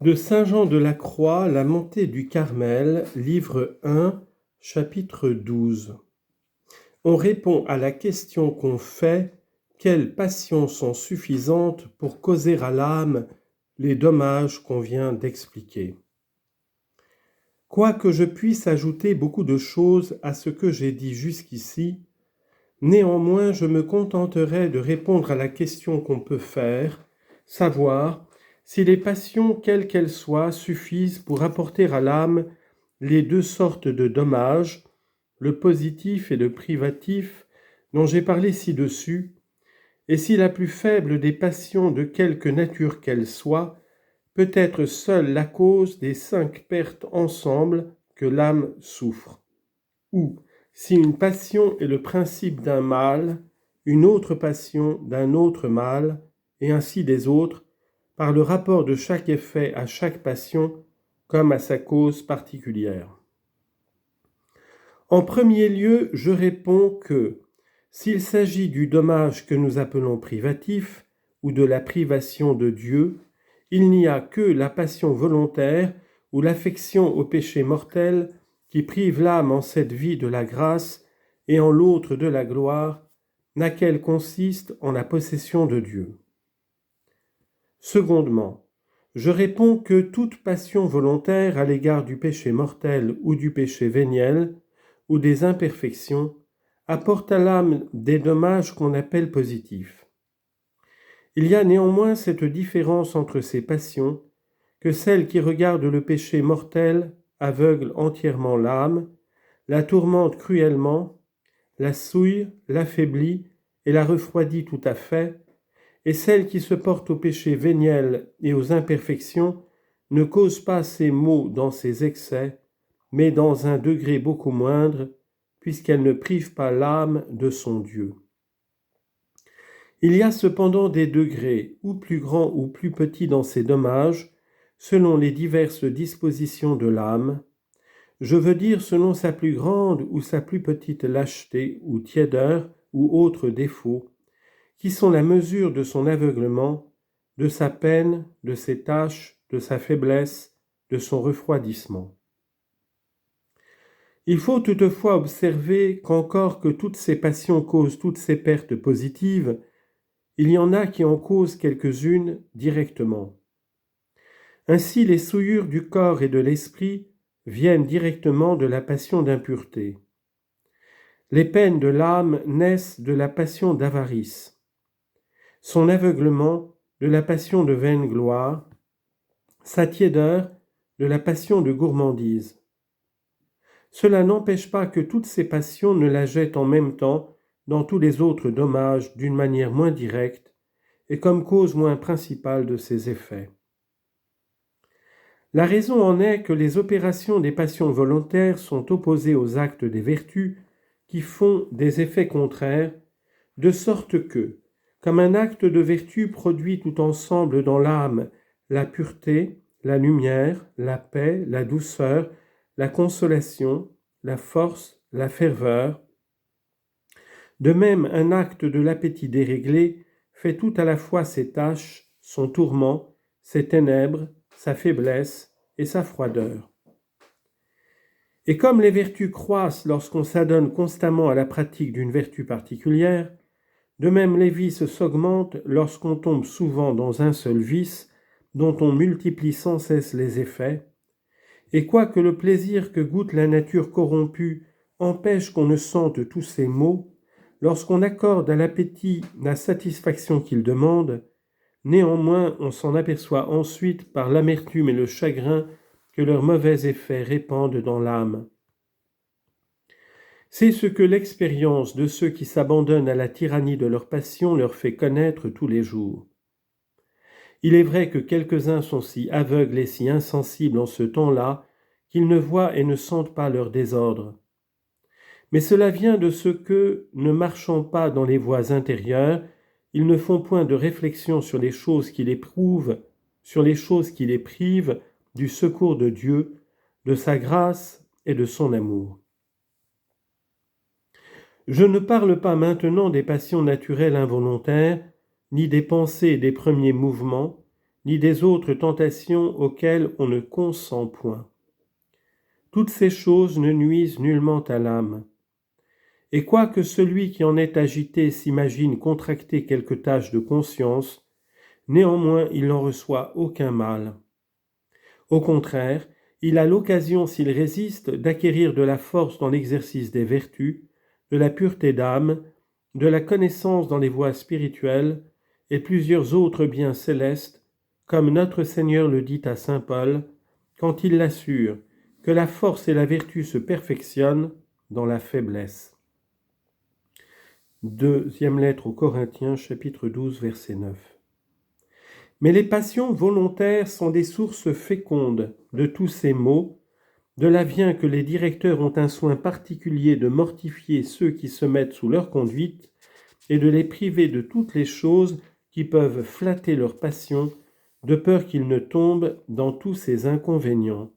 De Saint Jean de la Croix, la montée du Carmel, livre 1, chapitre 12. On répond à la question qu'on fait: quelles passions sont suffisantes pour causer à l'âme les dommages qu'on vient d'expliquer? Quoique je puisse ajouter beaucoup de choses à ce que j'ai dit jusqu'ici, néanmoins je me contenterai de répondre à la question qu'on peut faire, savoir si les passions, quelles qu'elles soient, suffisent pour apporter à l'âme les deux sortes de dommages, le positif et le privatif, dont j'ai parlé ci-dessus, et si la plus faible des passions, de quelque nature qu'elle soit, peut être seule la cause des 5 pertes ensemble que l'âme souffre. Ou, si une passion est le principe d'un mal, une autre passion d'un autre mal, et ainsi des autres, par le rapport de chaque effet à chaque passion, comme à sa cause particulière. En premier lieu, je réponds que, s'il s'agit du dommage que nous appelons privatif, ou de la privation de Dieu, il n'y a que la passion volontaire ou l'affection au péché mortel qui prive l'âme en cette vie de la grâce et en l'autre de la gloire, laquelle consiste en la possession de Dieu. Secondement, je réponds que toute passion volontaire à l'égard du péché mortel ou du péché véniel ou des imperfections apporte à l'âme des dommages qu'on appelle positifs. Il y a néanmoins cette différence entre ces passions, que celle qui regarde le péché mortel aveugle entièrement l'âme, la tourmente cruellement, la souille, l'affaiblit et la refroidit tout à fait, et celle qui se porte au péché véniel et aux imperfections ne cause pas ces maux dans ses excès, mais dans un degré beaucoup moindre, puisqu'elle ne prive pas l'âme de son Dieu. Il y a cependant des degrés, ou plus grands ou plus petits dans ces dommages, selon les diverses dispositions de l'âme, je veux dire selon sa plus grande ou sa plus petite lâcheté ou tiédeur ou autres défauts, qui sont la mesure de son aveuglement, de sa peine, de ses tâches, de sa faiblesse, de son refroidissement. Il faut toutefois observer qu'encore que toutes ces passions causent toutes ces pertes positives, il y en a qui en causent quelques-unes directement. Ainsi, les souillures du corps et de l'esprit viennent directement de la passion d'impureté. Les peines de l'âme naissent de la passion d'avarice. Son aveuglement de la passion de vaine gloire, sa tiédeur de la passion de gourmandise. Cela n'empêche pas que toutes ces passions ne la jettent en même temps dans tous les autres dommages d'une manière moins directe et comme cause moins principale de ses effets. La raison en est que les opérations des passions volontaires sont opposées aux actes des vertus qui font des effets contraires, de sorte que, comme un acte de vertu produit tout ensemble dans l'âme la pureté, la lumière, la paix, la douceur, la consolation, la force, la ferveur, de même un acte de l'appétit déréglé fait tout à la fois ses tâches, son tourment, ses ténèbres, sa faiblesse et sa froideur. Et comme les vertus croissent lorsqu'on s'adonne constamment à la pratique d'une vertu particulière, de même les vices s'augmentent lorsqu'on tombe souvent dans un seul vice dont on multiplie sans cesse les effets, et quoique le plaisir que goûte la nature corrompue empêche qu'on ne sente tous ces maux, lorsqu'on accorde à l'appétit la satisfaction qu'il demande, néanmoins on s'en aperçoit ensuite par l'amertume et le chagrin que leurs mauvais effets répandent dans l'âme. C'est ce que l'expérience de ceux qui s'abandonnent à la tyrannie de leur passion leur fait connaître tous les jours. Il est vrai que quelques-uns sont si aveugles et si insensibles en ce temps-là qu'ils ne voient et ne sentent pas leur désordre. Mais cela vient de ce que, ne marchant pas dans les voies intérieures, ils ne font point de réflexion sur les choses qui les prouvent, sur les choses qui les privent du secours de Dieu, de sa grâce et de son amour. Je ne parle pas maintenant des passions naturelles involontaires, ni des pensées et des premiers mouvements, ni des autres tentations auxquelles on ne consent point. Toutes ces choses ne nuisent nullement à l'âme. Et quoique celui qui en est agité s'imagine contracter quelque tâche de conscience, néanmoins il n'en reçoit aucun mal. Au contraire, il a l'occasion, s'il résiste, d'acquérir de la force dans l'exercice des vertus, de la pureté d'âme, de la connaissance dans les voies spirituelles et plusieurs autres biens célestes, comme notre Seigneur le dit à saint Paul, quand il l'assure que la force et la vertu se perfectionnent dans la faiblesse. Deuxième lettre aux Corinthiens, chapitre 12, verset 9. Mais les passions volontaires sont des sources fécondes de tous ces maux. De là vient que les directeurs ont un soin particulier de mortifier ceux qui se mettent sous leur conduite et de les priver de toutes les choses qui peuvent flatter leur passion, de peur qu'ils ne tombent dans tous ces inconvénients.